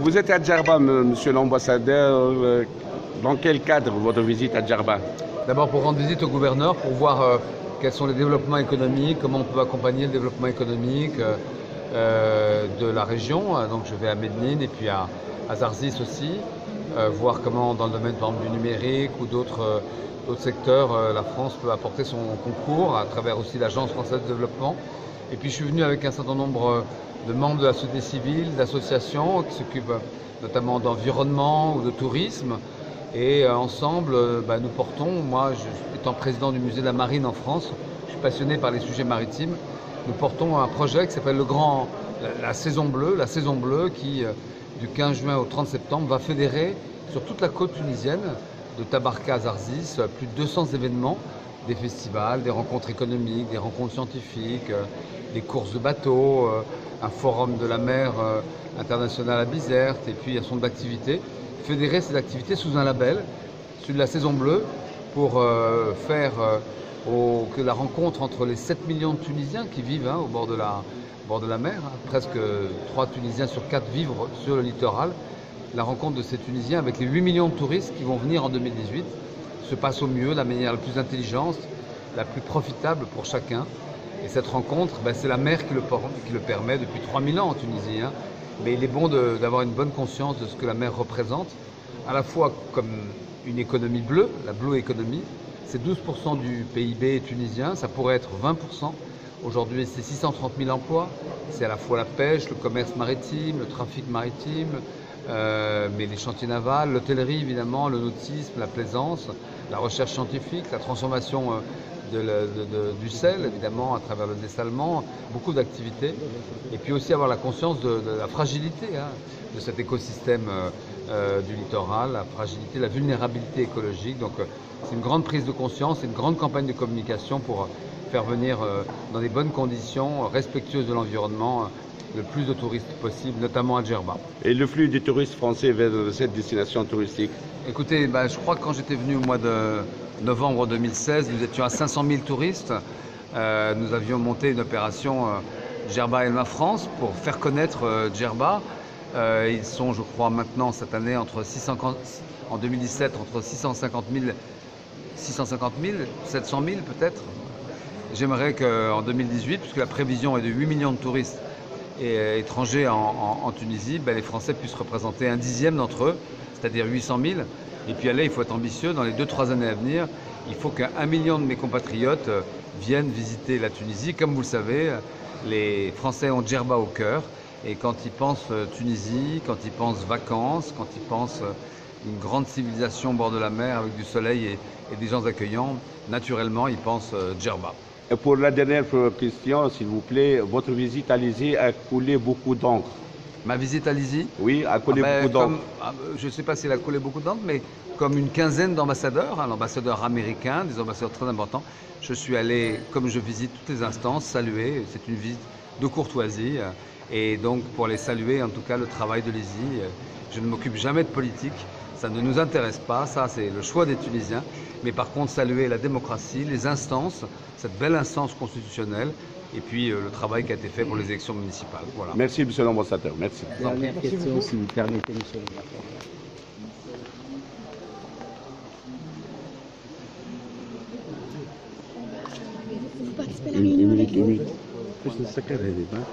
Vous êtes à Djerba, monsieur l'ambassadeur. Dans quel cadre votre visite à Djerba? D'abord pour rendre visite au gouverneur, pour voir quels sont les développements économiques, comment on peut accompagner le développement économique de la région. Donc je vais à Medellín et puis à Zarzis aussi, voir comment dans le domaine par exemple, du numérique ou d'autres secteurs, la France peut apporter son concours à travers aussi l'Agence française de développement. Et puis je suis venu avec un certain nombre de membres de la société civile, d'associations qui s'occupent notamment d'environnement ou de tourisme. Et ensemble, nous portons, moi étant président du musée de la marine en France, je suis passionné par les sujets maritimes, nous portons un projet qui s'appelle la saison bleue qui du 15 juin au 30 septembre va fédérer sur toute la côte tunisienne, de Tabarka à Zarzis, plus de 200 événements, des festivals, des rencontres économiques, des rencontres scientifiques, des courses de bateaux, un forum de la mer international à Bizerte et puis un certain nombre d'activités. Fédérer ces activités sous un label, celui de la saison bleue, pour faire que la rencontre entre les 7 millions de Tunisiens qui vivent au bord de la mer, presque 3 Tunisiens sur 4 vivent sur le littoral, la rencontre de ces Tunisiens avec les 8 millions de touristes qui vont venir en 2018 se passe au mieux, de la manière la plus intelligente, la plus profitable pour chacun. Et cette rencontre, c'est la mer qui le permet depuis 3000 ans en Tunisie. Mais il est bon d'avoir une bonne conscience de ce que la mer représente, à la fois comme une économie bleue, la blue economy, c'est 12% du PIB tunisien, ça pourrait être 20%. Aujourd'hui, c'est 630 000 emplois, c'est à la fois la pêche, le commerce maritime, le trafic maritime, mais les chantiers navals, l'hôtellerie évidemment, le nautisme, la plaisance, la recherche scientifique, la transformation du sel, évidemment, à travers le dessalement, beaucoup d'activités. Et puis aussi avoir la conscience de la fragilité de cet écosystème du littoral, la fragilité, la vulnérabilité écologique. Donc c'est une grande prise de conscience, c'est une grande campagne de communication pour faire venir dans des bonnes conditions, respectueuses de l'environnement, le plus de touristes possible, notamment à Djerba. Et le flux des touristes français vers cette destination touristique? Écoutez, je crois que quand j'étais venu au mois de novembre 2016, nous étions à 500 000 touristes. Nous avions monté une opération Djerba Elma France pour faire connaître Djerba. Ils sont, je crois, maintenant cette année en 2017 entre 650 000, 700 000 peut-être. J'aimerais qu'en 2018, puisque la prévision est de 8 millions de touristes étrangers en Tunisie, les Français puissent représenter un dixième d'entre eux, c'est-à-dire 800 000. Et puis il faut être ambitieux. Dans les 2-3 années à venir, il faut qu'1 million de mes compatriotes viennent visiter la Tunisie. Comme vous le savez, les Français ont Djerba au cœur. Et quand ils pensent Tunisie, quand ils pensent vacances, quand ils pensent une grande civilisation au bord de la mer avec du soleil et des gens accueillants, naturellement, ils pensent Djerba. Et pour la dernière question, s'il vous plaît, votre visite à Lizy a coulé beaucoup d'encre. Ma visite à Lizy? Oui, a coulé beaucoup d'encre. Je ne sais pas s'il a coulé beaucoup d'encre, mais comme une quinzaine d'ambassadeurs, l'ambassadeur américain, des ambassadeurs très importants, je suis allé, comme je visite toutes les instances, saluer. C'est une visite de courtoisie. Et donc, pour aller saluer, en tout cas, le travail de Lizy, je ne m'occupe jamais de politique. Ça ne nous intéresse pas, ça c'est le choix des Tunisiens. Mais par contre, saluer la démocratie, les instances, cette belle instance constitutionnelle, et puis le travail qui a été fait pour les élections municipales. Voilà. Merci, monsieur l'ambassadeur. Merci. Dernière question, si vous permettez, monsieur l'ambassadeur. Vous participez à la réunion avec nous? Plus le secret des débats.